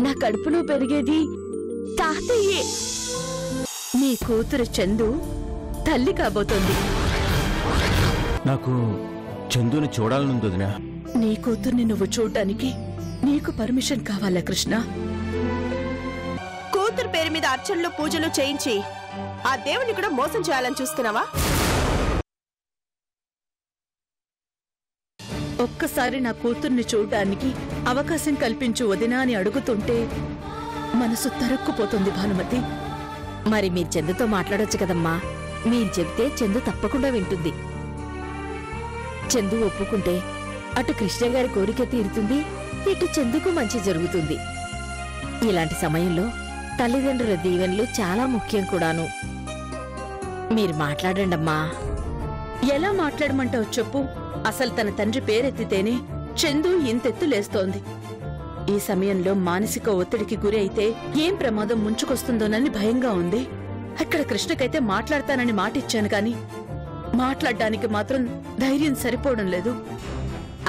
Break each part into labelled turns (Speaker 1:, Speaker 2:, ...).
Speaker 1: నా కడుపులో పెరిగేది తాతయ్యే. నీ కూతురు చందు తల్లి కాబోతోంది.
Speaker 2: నాకు చందుని చూడాలనుంది వదినా.
Speaker 1: నీ కూతుర్ని నువ్వు చూడ్డానికి నీకు పర్మిషన్ కావాలా కృష్ణ?
Speaker 3: కూతురు పేరు మీద అర్చనలు పూజలు చేయించి ఆ దేవుని కూడా మోసం చేయాలని చూస్తున్నావా?
Speaker 1: ఒక్కసారి నా కూతుర్ని చూడ్డానికి అవకాశం కల్పించు వదినా అని అడుగుతుంటే మనసు తరుక్కుపోతుంది భానుమతి.
Speaker 4: మరి మీరు చందుతో మాట్లాడొచ్చు కదమ్మా. మీరు చెబితే చందు తప్పకుండా వింటుంది. చందు ఒప్పుకుంటే అటు కృష్ణ గారి కోరిక తీరుతుంది, ఇటు చందుకు మంచి జరుగుతుంది. ఇలాంటి సమయంలో తల్లిదండ్రుల దీవెనలు చాలా ముఖ్యం కూడాను. మీరు మాట్లాడండమ్మా.
Speaker 1: ఎలా మాట్లాడమంటావు చెప్పు? అసలు తన తండ్రి పేరెత్తితేనే చందు ఇంతెత్తులేస్తోంది. ఈ సమయంలో మానసిక ఒత్తిడికి గురి అయితే ఏం ప్రమాదం ముంచుకొస్తుందోనని భయంగా ఉంది. అక్కడ కృష్ణకైతే మాట్లాడతానని మాటిచ్చాను కాని మాట్లాడడానికి మాత్రం ధైర్యం సరిపోవడం లేదు.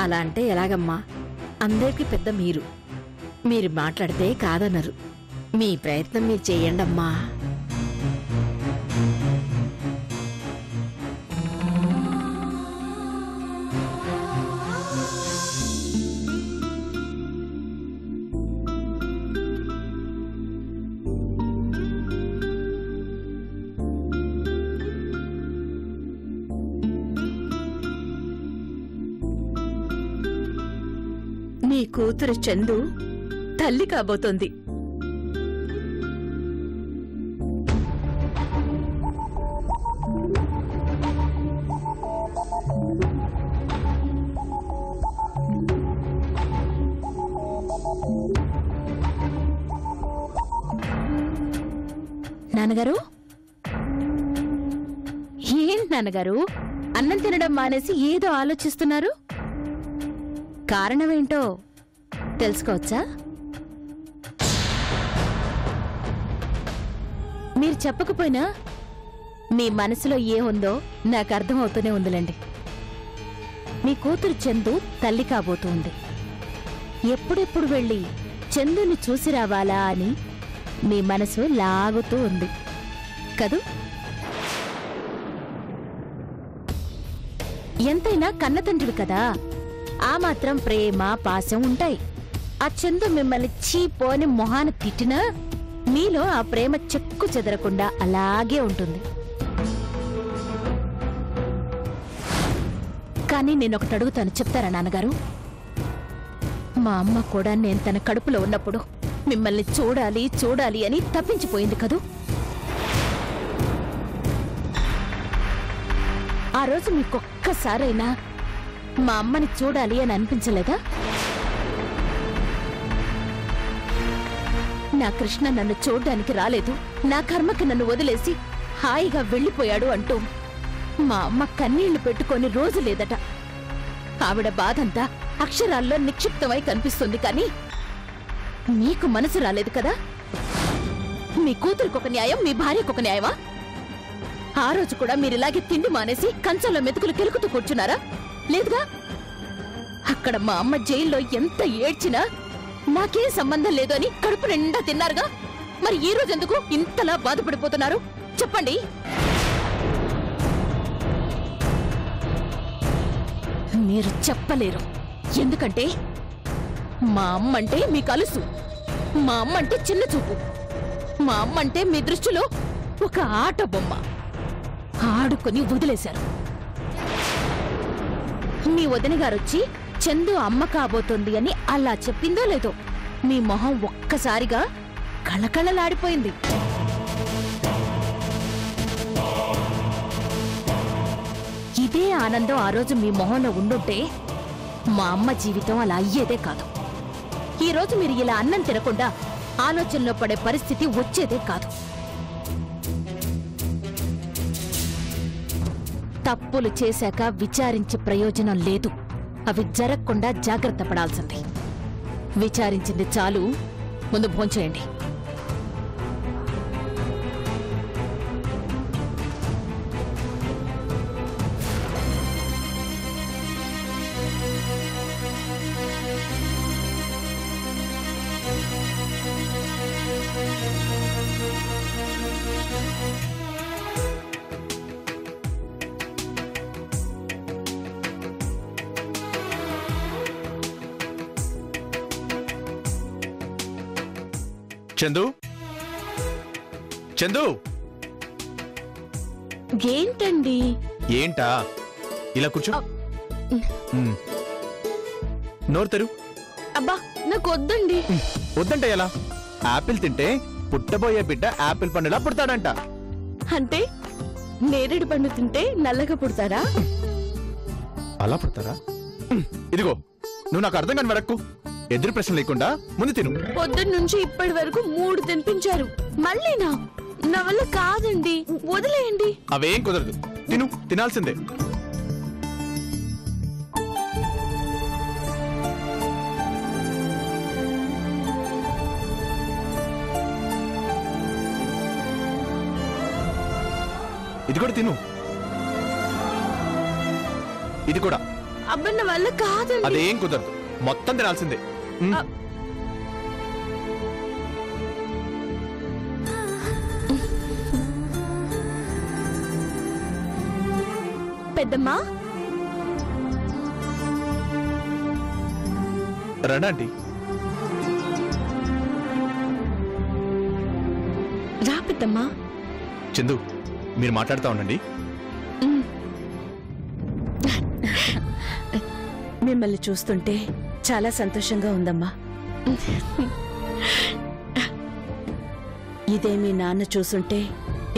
Speaker 4: అలా అంటే ఎలాగమ్మా? అందరికీ పెద్ద మీరు మాట్లాడితే కాదనరు. మీ ప్రయత్నం మీరు చెయ్యండమ్మా.
Speaker 1: నీ కూతురు చందు తల్లి కాబోతోంది.
Speaker 4: నాన్నగారు, ఏంటి నాన్నగారు అన్నం తినడం మానేసి ఏదో ఆలోచిస్తున్నారు? కారణమేంటో తెలుసుకోవచ్చా? మీరు చెప్పకపోయినా మీ మనసులో ఏముందో నాకు అర్థమవుతూనే ఉందిలేండి. మీ కూతురు చందు తల్లి కాబోతుంది. ఎప్పుడెప్పుడు వెళ్ళి చందుని చూసి రావాలా అని మీ మనసు లాగుతూ ఉంది కదూ? ఎంతైనా కన్నతండ్రివి కదా, ఆ మాత్రం ప్రేమ పాశం ఉంటాయి. ఆ చందు మిమ్మల్ని చీపోని మొహాన తిట్టినా మీలో ఆ ప్రేమ చెక్కు చెదరకుండా అలాగే ఉంటుంది. కానీ నేనొకటి అడుగుతాను, చెప్తారా నాన్నగారు? మా అమ్మ కూడా నేను తన కడుపులో ఉన్నప్పుడు మిమ్మల్ని చూడాలి చూడాలి అని తప్పించిపోయింది కదూ? ఆ రోజు మీకొక్కసారైనా మా అమ్మని చూడాలి అని అనిపించలేదా? నా కృష్ణ నన్ను చూడ్డానికి రాలేదు, నా కర్మకి నన్ను వదిలేసి హాయిగా వెళ్ళిపోయాడు అంటూ మా అమ్మ కన్నీళ్లు పెట్టుకొని రోజు లేదట. ఆవిడ బాధంతా అక్షరాల్లో నిక్షిప్తమై కనిపిస్తుంది. కానీ మీకు మనసు రాలేదు కదా? మీ కూతురికొక న్యాయం, మీ భార్యకొక న్యాయమా? ఆ రోజు కూడా మీరిలాగే తిండి మానేసి కంచంలో మెతుకులు కెలుకుతూ కూర్చున్నారా? లేదుగా. అక్కడ మా అమ్మ జైల్లో ఎంత ఏడ్చినా నాకేం సంబంధం లేదు అని కడుపు నిండా తిన్నారుగా. మరి ఈ రోజు ఎందుకు ఇంతలా బాధపడిపోతున్నారు చెప్పండి? మీరు చెప్పలేరు. ఎందుకంటే మా అమ్మంటే మీకు అలుసు, మా అమ్మంటే చిన్న చూపు, మా అమ్మంటే మీ దృష్టిలో ఒక ఆట బొమ్మ. ఆడుకొని వదిలేశారు. మీ వదిన గారొచ్చి చందు అమ్మ కాబోతోంది అని అలా చెప్పిందో లేదో మీ మొహం ఒక్కసారిగా కళకళలాడిపోయింది. ఇదే ఆనందం ఆ రోజు మీ మొహంలో ఉండుంటే మా అమ్మ జీవితం అలా అయ్యేదే కాదు. ఈ రోజు మీరు ఇలా అన్నం తినకుండా ఆలోచనలో పడే పరిస్థితి వచ్చేదే కాదు. తప్పులు చేశాక విచారించే ప్రయోజనం లేదు. అవి జరగకుండా జాగ్రత్త పడాల్సింది. విచారించింది చాలు, ముందు భోంచేయండి.
Speaker 5: చందు చందు
Speaker 4: ఏంటండి?
Speaker 5: ఏంటా ఇలా కూర్చో. నోరు తెరు.
Speaker 4: అబ్బా నాకు వద్దండి.
Speaker 5: వద్దంటే ఎలా? యాపిల్ తింటే పుట్టబోయే బిడ్డ యాపిల్ పండులా పుడతాడంట.
Speaker 4: అంటే నేరేడు పండు తింటే నల్లగా పుడతారా?
Speaker 5: అలా పుడతారా? ఇదిగో నువ్వు నాకు అర్థం కాని వరకు ఎదురు ప్రశ్న లేకుండా ముందు తిను.
Speaker 4: పొద్దున్న నుంచి ఇప్పటి వరకు 3 తినిపించారు. మళ్ళీనా? నా వల్ల కాదండి, వదిలేయండి.
Speaker 5: అవేం కుదరదు, తిను, తినాల్సిందే. ఇది కూడా తిను. ఇది కూడా.
Speaker 4: అబ్బా నా వల్ల కాదండి.
Speaker 5: అదేం కుదరదు, మొత్తం తినాల్సిందే.
Speaker 4: పెద్దమ్మా
Speaker 5: రండి.
Speaker 4: రా పెద్దమ్మా.
Speaker 5: చందు మీరు మాట్లాడుతూ ఉండండి.
Speaker 1: మిమ్మల్ని చూస్తుంటే చాలా సంతోషంగా ఉందమ్మా. ఇదే మీ నాన్న చూసుంటే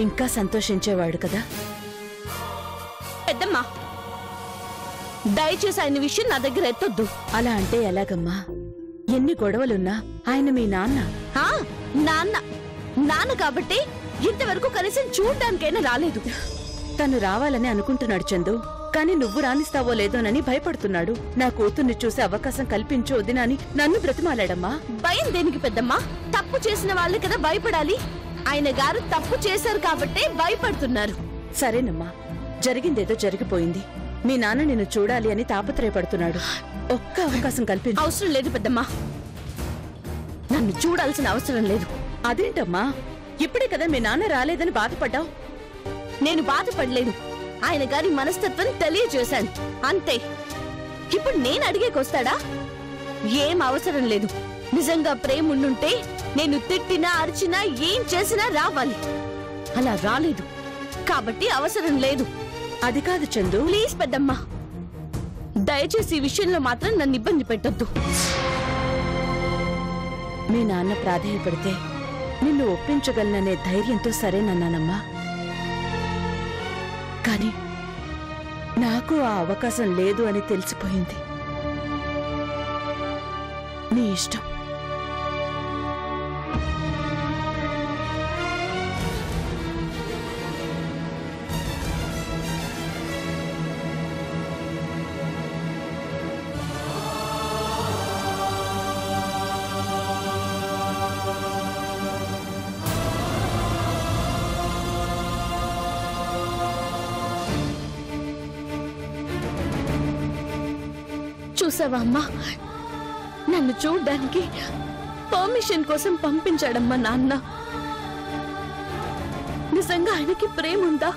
Speaker 1: ఇంకా సంతోషించేవాడు కదా.
Speaker 4: పెద్దమ్మా దయచేసి ఆయన విషయం నా దగ్గర ఎత్తొద్దు.
Speaker 1: అలా అంటే ఎలాగమ్మా? ఎన్ని గొడవలున్నా ఆయన మీ నాన్న.
Speaker 4: నాన్న కాబట్టి ఇంతవరకు కనీసం చూడ్డానికైనా రాలేదు.
Speaker 1: తను రావాలని అనుకుంటున్నాడు చందు, కానీ నువ్వు రాణిస్తావో లేదోనని భయపడుతున్నాడు. నా కూతుర్ని చూసే అవకాశం కల్పించు వదినా అని నన్ను బ్రతిమాలాడమ్మా.
Speaker 4: భయం దేనికి పెద్దమ్మా? తప్పు చేసిన వాళ్ళే కదా భయపడాలి. ఆయన గారు తప్పు చేశారు కాబట్టే భయపడుతున్నారు.
Speaker 1: సరేనమ్మా, జరిగిందేదో జరిగిపోయింది. మీ నాన్న నిన్ను చూడాలి అని తాపత్రయపడుతున్నాడు. ఒక్క అవకాశం కల్పించు.
Speaker 4: అవసరం లేదు పెద్దమ్మా, నన్ను చూడాల్సిన అవసరం లేదు.
Speaker 1: అదేంటమ్మా, ఇప్పుడే కదా మీ నాన్న రాలేదని బాధపడ్డావు.
Speaker 4: నేను బాధపడలేదు, ఆయన గారి మనస్తత్వం తెలియజేశాను అంతే. ఇప్పుడు నేను అడిగేకొస్తాడా? ఏం అవసరం లేదు. నిజంగా ప్రేమ ఉండుంటే నేను తిట్టినా అరిచినా ఏం చేసినా రావాలి. అలా రాలేదు కాబట్టి అవసరం లేదు.
Speaker 1: అది కాదు చందు.
Speaker 4: ప్లీజ్ పెద్దమ్మా, దయచేసి ఈ విషయంలో మాత్రం నన్ను ఇబ్బంది పెట్టొద్దు.
Speaker 1: మీ నాన్న ప్రాధేయపడితే నిన్ను ఒప్పించగలననే ధైర్యంతో సరేనన్నానమ్మా. కానీ నాకు ఆ అవకాశం లేదు అని తెలిసిపోయింది. నీ ఇష్టం.
Speaker 4: చూసావా అమ్మా, నన్ను చూడ్డానికి పర్మిషన్ కోసం పంపించాడమ్మా నాన్న. నిజంగా ఆయనకి ప్రేమ ఉందా?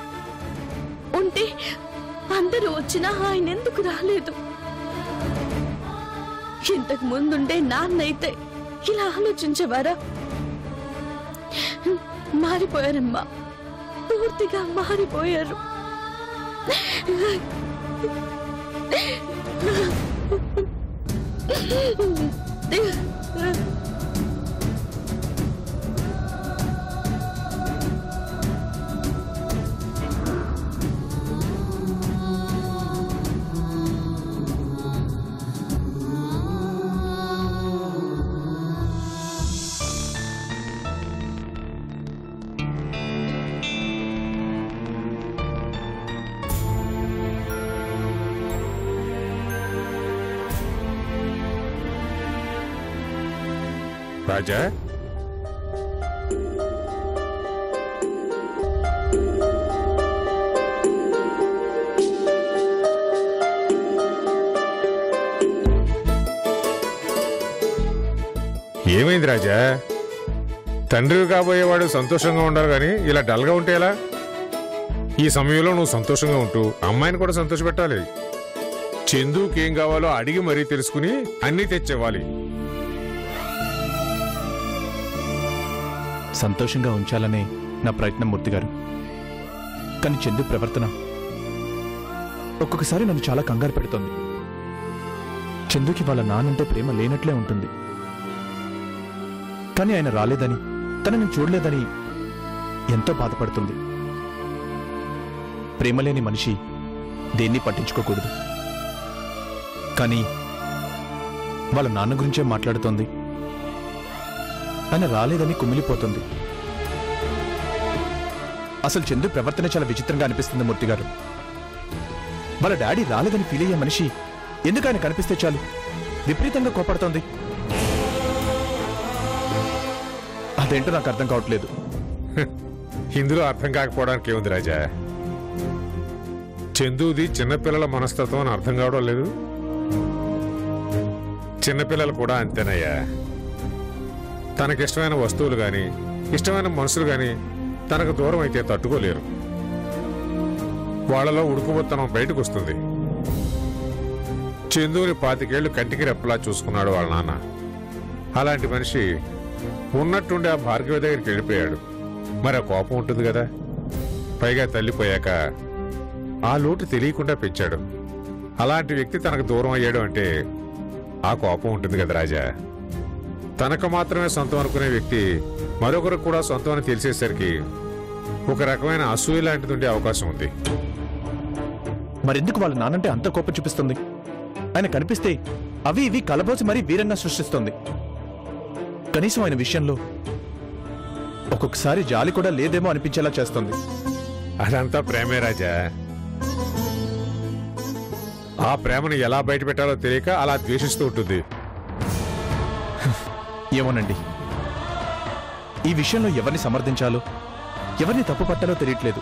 Speaker 4: ఉంటే అందరూ వచ్చినా ఆయన ఎందుకు రాలేదు? ఇంతకు ముందుండే నాన్న అయితే ఇలా ఆలోచించేవారా? మారిపోయారమ్మా, పూర్తిగా మారిపోయారు.
Speaker 6: రాజా, ఏమైంది రాజా? తండ్రి కాబోయేవాడు సంతోషంగా ఉండాలి కానీ ఇలా డల్గా ఉంటే ఎలా? ఈ సమయంలో నువ్వు సంతోషంగా ఉంటూ అమ్మాయిని కూడా సంతోషపెట్టాలి. చందుకేం కావాలో అడిగి మరీ తెలుసుకుని అన్నీ తెచ్చేవాలి.
Speaker 5: సంతోషంగా ఉంచాలనే నా ప్రయత్నం మూర్తి గారు. కానీ చందు ప్రవర్తన ఒక్కొక్కసారి నన్ను చాలా కంగారు పెడుతోంది. చందుకి వాళ్ళ నాన్నంటే ప్రేమ లేనట్లే ఉంటుంది. కానీ ఆయన రాలేదని, తనని చూడలేదని ఎంతో బాధపడుతుంది. ప్రేమలేని మనిషి దేన్ని పట్టించుకోకూడదు. కానీ వాళ్ళ నాన్న గురించే మాట్లాడుతోంది. ఆయన రాలేదని కుమిలిపోతుంది. అసలు చందు ప్రవర్తన చాలా విచిత్రంగా అనిపిస్తుంది మూర్తి గారు. వాళ్ళ డాడీ రాలేదని ఫీల్ అయ్యే మనిషి ఎందుకు ఆయన కనిపిస్తే చాలు విపరీతంగా కోపడుతోంది. అదేంటో నాకు అర్థం కావట్లేదు.
Speaker 6: ఇందులో అర్థం కాకపోవడానికి ఏముంది రాజా? చందుది చిన్నపిల్లల మనస్తత్వం అని అర్థం కావడం లేదు. చిన్నపిల్లలు కూడా అంతేనయ్యా. తనకిష్టమైన వస్తువులు గాని ఇష్టమైన మనుషులు గాని తనకు దూరం అయితే తట్టుకోలేరు. వాళ్లలో ఉడుకుబొత్తనం బయటకు వస్తుంది. చందుని 25 ఏళ్లు కంటికి రెప్పలా చూసుకున్నాడు వాళ్ళ నాన్న. అలాంటి మనిషి ఉన్నట్టుండి ఆ భార్గవి దగ్గరికి వెళ్ళిపోయాడు. మరి ఆ కోపం ఉంటుంది కదా. పైగా తల్లిపోయాక ఆ లోటు తెలియకుండా పెంచాడు. అలాంటి వ్యక్తి తనకు దూరం అయ్యాడు అంటే ఆ కోపం ఉంటుంది కదా రాజా. తనకు మాత్రమే సొంతం అనుకునే వ్యక్తి మరొకరు కూడా సొంతం అని తెలిసేసరికి ఒక రకమైన అసూయ లాంటిది ఉండే అవకాశం ఉంది.
Speaker 5: మరెందుకు వాళ్ళ నాన్నంటే అంత కోపం చూపిస్తుంది? ఆయన కనిపిస్తే అవి ఇవి కలబోసి మరీ వీరంగా సృష్టిస్తుంది. కనీసం ఆయన విషయంలో ఒక్కొక్కసారి జాలి కూడా లేదేమో అనిపించేలా చేస్తుంది.
Speaker 6: అదంతా ప్రేమే రాజా. ఆ ప్రేమను ఎలా బయట పెట్టాలో తెలియక అలా ద్వేషిస్తూ ఉంటుంది.
Speaker 5: ఏమోనండి, ఈ విషయంలో ఎవరిని సమర్థించాలో ఎవరిని తప్పు పట్టాలో తెలియట్లేదు.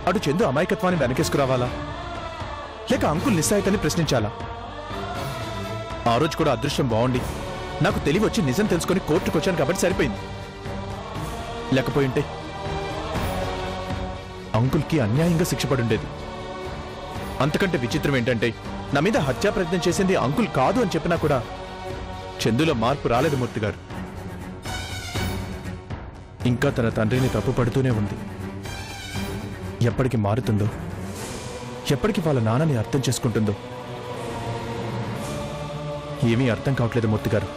Speaker 5: అటు చందు అమాయకత్వాన్ని వెనకేసుకురావాలా లేక అంకుల్ నిస్సాయితని ప్రశ్నించాలా? ఆ రోజు కూడా అదృష్టం బాగుండి నాకు తెలివి వచ్చి నిజం తెలుసుకుని కోర్టుకు వచ్చాను కాబట్టి సరిపోయింది. లేకపోయింటే అంకుల్కి అన్యాయంగా శిక్ష పడుండేది. అంతకంటే విచిత్రం ఏంటంటే నా మీద హత్యా ప్రయత్నం చేసింది అంకుల్ కాదు అని చెప్పినా కూడా చందులో మార్పు రాలేదు మూర్తి గారు. ఇంకా తన తండ్రిని తప్పుపడుతూనే ఉంది. ఎప్పటికి మారుతుందో, ఎప్పటికి వాళ్ళ నాన్నని అర్థం చేసుకుంటుందో ఏమీ అర్థం కావట్లేదు మూర్తి గారు.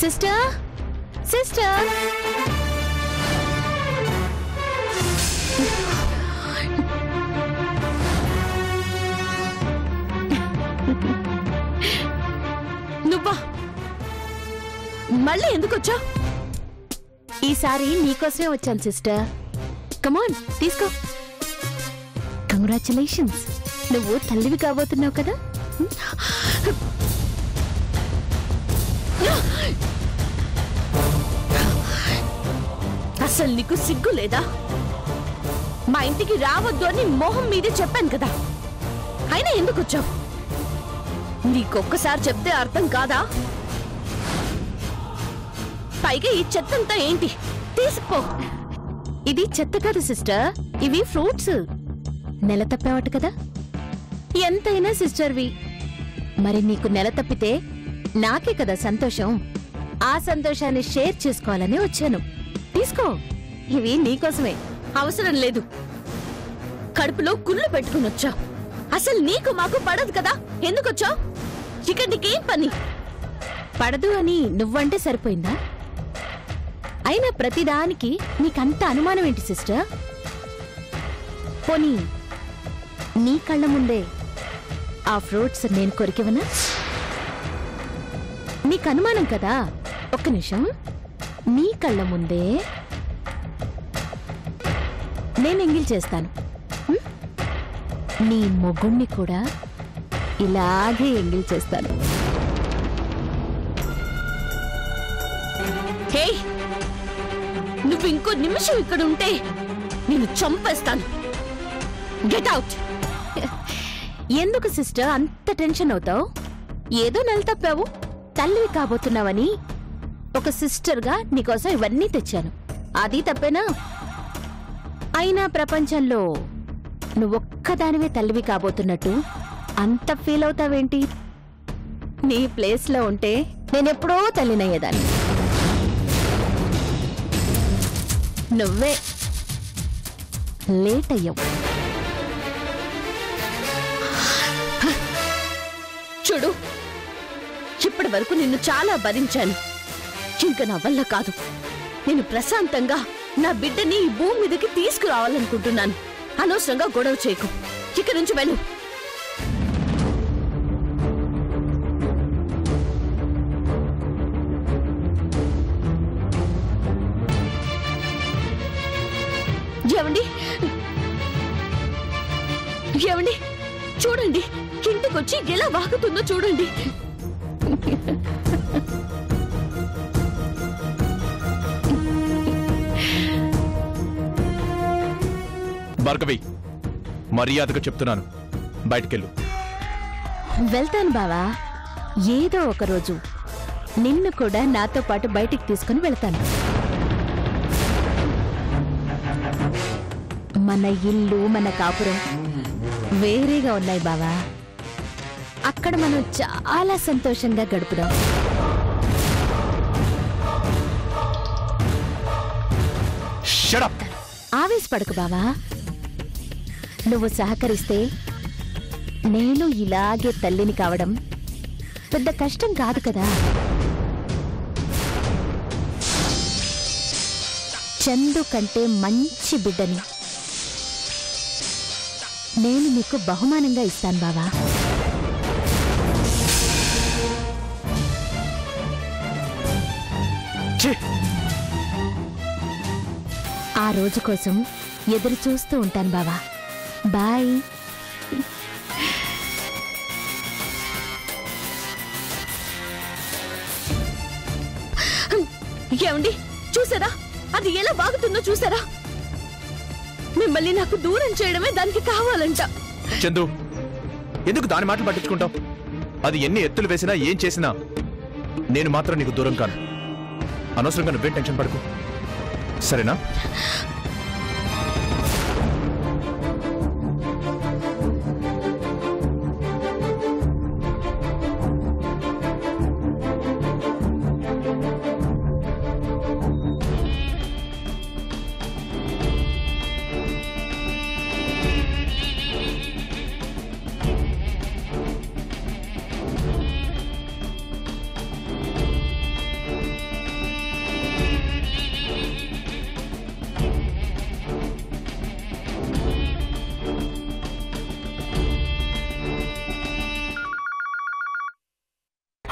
Speaker 4: సిస్టర్, సిస్టర్,
Speaker 1: నువ్వా? మళ్ళీ ఎందుకు వచ్చావు?
Speaker 4: ఈసారి నీకోసమే వచ్చాను సిస్టర్. కమాన్ తీసుకో. కంగ్రాచులేషన్స్, నువ్వు తల్లివి కాబోతున్నావు కదా.
Speaker 1: అసలు నీకు సిగ్గు లేదా? మా ఇంటికి రావద్దు అని మొహం మీదే చెప్పాను కదా, అయినా ఎందుకు వచ్చావు? నీకొక్కసారి చెప్తే అర్థం కాదా? పైగా ఈ చెత్తంతా ఏంటి? తీసుకుపో.
Speaker 4: ఇది చెత్త కాదు సిస్టర్, ఇవి ఫ్రూట్స్. నెల తప్పావట కదా, ఎంతైనా సిస్టర్వి. మరి నీకు నెల తప్పితే నాకే కదా సంతోషం. ఆ సంతోషాన్ని షేర్ చేసుకోవాలని వచ్చాను. తీసుకో, ఇవి నీకోసమే.
Speaker 1: అవసరం లేదు. కడుపులో కుళ్ళు పెట్టుకుని వచ్చావు. అసలు నీకు మాకు పడదు కదా, ఎందుకొచ్చావు? ఇక నీకేం పని?
Speaker 4: పడదు అని నువ్వంటే సరిపోయిందా? అయినా ప్రతిదానికి నీకంత అనుమానం ఏంటి సిస్టర్? పోనీ నీ కళ్ళ ముందే ఆ ఫ్రూట్స్ నేను కొరికివనా? నీకు అనుమానం కదా, ఒక్క నిమిషం. నీ కళ్ళ ముందే నేను ఎంగిల్ చేస్తాను. నీ మొగుణ్ణి కూడా ఇలాగే ఎంగిల్ చేస్తాను.
Speaker 1: హే, నువ్వు ఇంకో నిమిషం ఇక్కడ ఉంటే నేను చంపేస్తాను. Get out.
Speaker 4: ఎందుకు సిస్టర్ అంత టెన్షన్ అవుతావు? ఏదో నెల తప్పావు, తల్లివి కాబోతున్నావని ఒక సిస్టర్గా నీకోసం ఇవన్నీ తెచ్చాను. అది తప్పేనా? అయినా ప్రపంచంలో నువ్వొక్కదానివే తల్లివి కాబోతున్నట్టు అంత ఫీల్ అవుతావేంటి? నీ ప్లేస్లో ఉంటే నేనెప్పుడో తల్లినయ్యేదాన్ని. నువ్వే లేట్ అయ్యావు.
Speaker 1: చూడు, ఇప్పటి వరకు నిన్ను చాలా భరించాను. ఇంకా నా వల్ల కాదు. నేను ప్రశాంతంగా నా బిడ్డని ఈ భూమి మీదకి తీసుకురావాలనుకుంటున్నాను. అనవసరంగా గొడవ చేయకు. ఇక్కడి నుంచి వెళ్ళు. ఏమండి ఏమండి, చూడండి, ఇంటికొచ్చి ఎలా వాగుతుందో చూడండి.
Speaker 5: భార్గవి, మర్యాదగా చెప్తున్నాను, బయటకెళ్ళు.
Speaker 4: వెళ్తాను బావా. ఏదో ఒక రోజు నిన్ను కూడా నాతో పాటు బయటికి తీసుకుని వెళ్తాను. మన ఇల్లు, మన కాపురం వేరేగా ఉన్నాయి బావా. అక్కడ మనం చాలా సంతోషంగా గడుపుదాం.
Speaker 5: Shut up!
Speaker 4: ఆవేశపడకు బావా. నువ్వు సహకరిస్తే నేను ఇలాగే తల్లిని కావడం పెద్ద కష్టం కాదు కదా. చందు కంటే మంచి బిడ్డని నేను నీకు బహుమానంగా ఇస్తాను బావా. ఆ రోజు కోసం ఎదురు చూస్తూ ఉంటాను బావా. బాయ్.
Speaker 1: ఏమండి, చూసారా? అది ఎలా బాగుతుందో చూసారా? మిమ్మల్ని నాకు దూరం చేయడమే దానికి కావాలంట.
Speaker 5: చందు, ఎందుకు దాని మాటలు పట్టించుకుంటావు? అది ఎన్ని ఎత్తులు వేసినా ఏం చేసినా నేను మాత్రం నీకు దూరం కాను. అనవసరంగా నువ్వేం టెన్షన్ పడకు, సరేనా?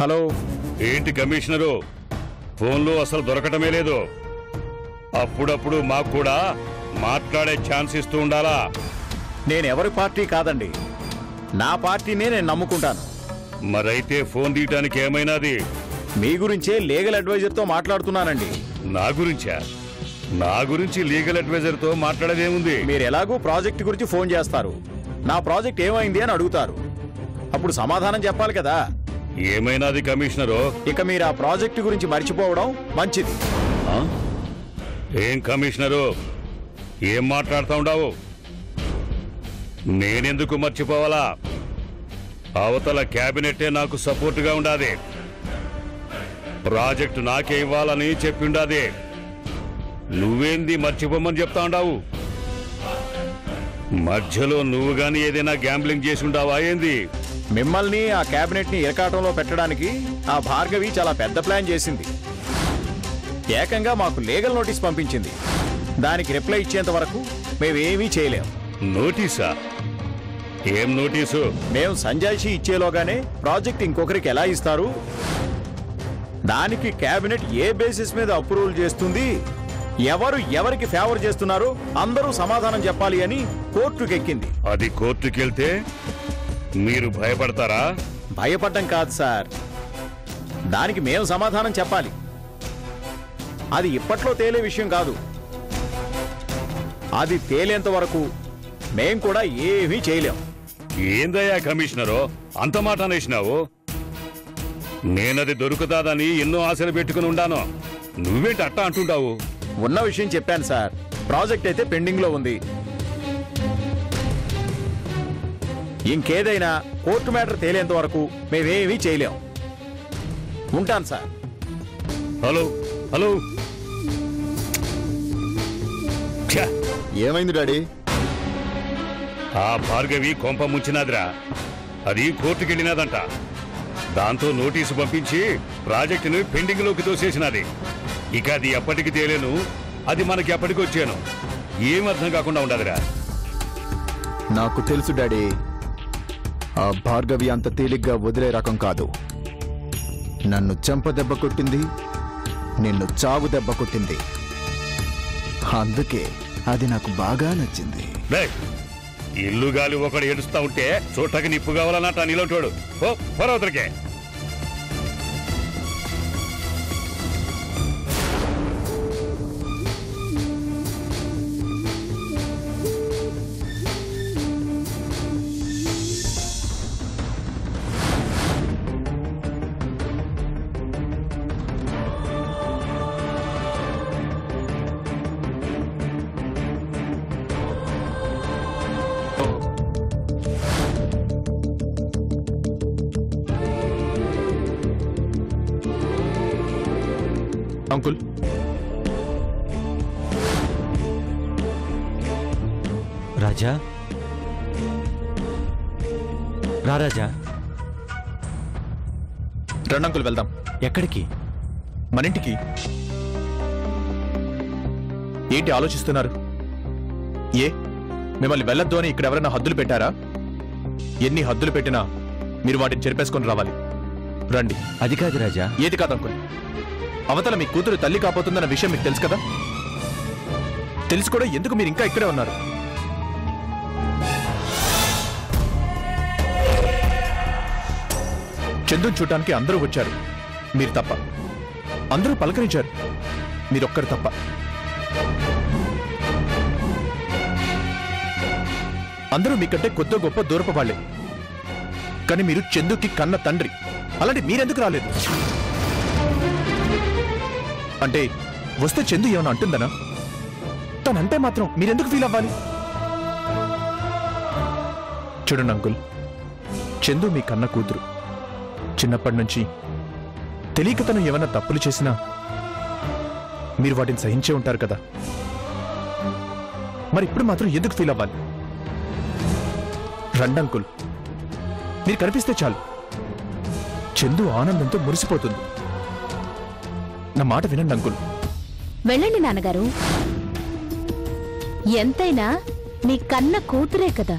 Speaker 7: హలో, ఏంటి కమిషనరు, ఫోన్లో అసలు దొరకటమే లేదు. అప్పుడప్పుడు మాకు కూడా మాట్లాడే ఛాన్స్ ఇస్తూ ఉండాలా?
Speaker 2: నేనెవరి పార్టీ కాదండి, నా పార్టీనే నేను నమ్ముకుంటాను.
Speaker 7: మరైతే ఫోన్ తీయటానికి ఏమైనాది?
Speaker 2: మీ గురించే లీగల్ అడ్వైజర్తో మాట్లాడుతున్నానండి.
Speaker 7: నా గురించా? నా గురించి లీగల్ అడ్వైజర్తో మాట్లాడేదేముంది?
Speaker 2: మీరు ఎలాగూ ప్రాజెక్ట్ గురించి ఫోన్ చేస్తారు, నా ప్రాజెక్ట్ ఏమైంది అని అడుగుతారు. అప్పుడు సమాధానం చెప్పాలి కదా.
Speaker 7: ఏమైనాది కమిషనరు?
Speaker 2: ఇక మీరు ఆ ప్రాజెక్టు గురించి మర్చిపోవడం మంచిది.
Speaker 7: ఏం కమిషనరు, ఏం మాట్లాడుతూ ఉండావు? నేనెందుకు మర్చిపోవాలా? అవతల క్యాబినెట్టే నాకు సపోర్టుగా ఉండాది. ప్రాజెక్టు నాకే ఇవ్వాలని చెప్పిండాది. నువ్వేంది మర్చిపోమని చెప్తా ఉండావు? మధ్యలో నువ్వు గాని ఏదైనా గ్యాంబ్లింగ్ చేసి ఉండావా ఏంది?
Speaker 2: మిమ్మల్ని, ఆ క్యాబినెట్ ని ఇరకాటంలో పెట్టడానికి ఆ భార్గవి చాలా పెద్ద ప్లాన్ చేసింది. ఏకంగా మాకు లీగల్ నోటీస్ పంపించింది. దానికి రిప్లై ఇచ్చేంత వరకు మేమేమీ చేయలేం.
Speaker 7: నోటీసా? ఏం నోటీసు?
Speaker 2: మేము సంజాయిషీ ఇచ్చేలోగానే ప్రాజెక్ట్ ఇంకొకరికి ఎలా ఇస్తారు, దానికి క్యాబినెట్ ఏ బేసిస్ మీద అప్రూవల్ చేస్తుంది, ఎవరు ఎవరికి ఫేవర్ చేస్తున్నారు అందరూ సమాధానం చెప్పాలి అని కోర్టుకెక్కింది.
Speaker 7: అది కోర్టుకెళ్తే మీరు భయపడతారా?
Speaker 2: భయపడ్డం కాదు సార్, దానికి మేము సమాధానం చెప్పాలి. అది ఇప్పట్లో తేలే విషయం కాదు. అది తేలేంత వరకు మేం కూడా ఏమీ చేయలేం.
Speaker 7: ఏందయ్యా కమిషనరు అంత మాట అనేసినావు? నేనది దొరుకుతాదని ఎన్నో ఆశలు పెట్టుకుని ఉండాను. నువ్వేంటి అట్టా అంటుంటావు?
Speaker 2: ఉన్న విషయం చెప్పాను సార్. ప్రాజెక్ట్ అయితే పెండింగ్ లో ఉంది. ఇంకేదైనా కోర్టు మ్యాటర్ తేలేంత వరకు మేమేమీ చేయలేం. ఉంటాను సార్.
Speaker 7: Hello hello. ఛ!
Speaker 2: ఏమైంది డాడీ?
Speaker 7: ఆ భార్గవి కొంప ముంచినాదిరా. అది కోర్టుకెళ్ళినదంట. దాంతో నోటీసు పంపించి ప్రాజెక్టును పెండింగ్ లోకి తోసేసినది. ఇక అది ఎప్పటికి తేలేను, అది మనకి ఎప్పటికి వచ్చాను. ఏం అర్థం కాకుండా ఉండదురా.
Speaker 8: నాకు తెలుసు డాడీ, ఆ భార్గవి అంత తేలిగ్గా వదిలే రకం కాదు. నన్ను చెంప దెబ్బ కొట్టింది, నిన్ను చావు దెబ్బ కొట్టింది. అందుకే అది నాకు బాగా నచ్చింది.
Speaker 7: ఇల్లు గాలి ఒకడు ఏడుస్తా ఉంటే చూడటానికి నిప్పు కావాలన్నట్ట నీలోటోడు. ఓ పర్వతలకే.
Speaker 5: అంకుల్,
Speaker 9: రాజా రాజా
Speaker 5: రండి అంకుల్ వెళ్దాం.
Speaker 9: ఎక్కడికి?
Speaker 5: మన ఇంటికి. ఏంటి ఆలోచిస్తున్నారు? ఏ మిమ్మల్ని వెళ్ళొద్దు అని ఇక్కడ ఎవరైనా హద్దులు పెట్టారా? ఎన్ని హద్దులు పెట్టినా మీరు వాటిని చెరిపేసుకొని రావాలి. రండి.
Speaker 9: అది కాదు రాజా.
Speaker 5: ఏది కాదు అంకుల్? అవతల మీ కూతురు తల్లి కాపోతుందన్న విషయం మీకు తెలుసు కదా? తెలుసు కూడా ఎందుకు మీరు ఇంకా ఇక్కడే ఉన్నారు? చందుని చూడటానికి అందరూ వచ్చారు, మీరు తప్ప. అందరూ పలకరించారు, మీరొక్కరు తప్ప. అందరూ మీకంటే కొద్ది గొప్ప దూరపు వాళ్ళే. కానీ మీరు చందుకి కన్న తండ్రి. అలాంటి మీరెందుకు రాలేదు? అంటే వస్తే చందు ఏమన్నా అంటుందనా? తనంటే మాత్రం మీరెందుకు ఫీల్ అవ్వాలి? చూడండి అంకుల్, చందు మీ కన్న కూతురు. చిన్నప్పటి నుంచి తెలియక తను ఏమన్నా తప్పులు చేసినా మీరు వాటిని సహించే ఉంటారు కదా. మరి ఇప్పుడు మాత్రం ఎందుకు ఫీల్ అవ్వాలి? రండి అంకుల్, మీరు కనిపిస్తే చాలు చందు ఆనందంతో మురిసిపోతుంది. నా మాట వినండి అంకుల్.
Speaker 4: వెళ్ళండి నాన్నగారు. ఎంతైనా మీ కన్న కూతురే కదా.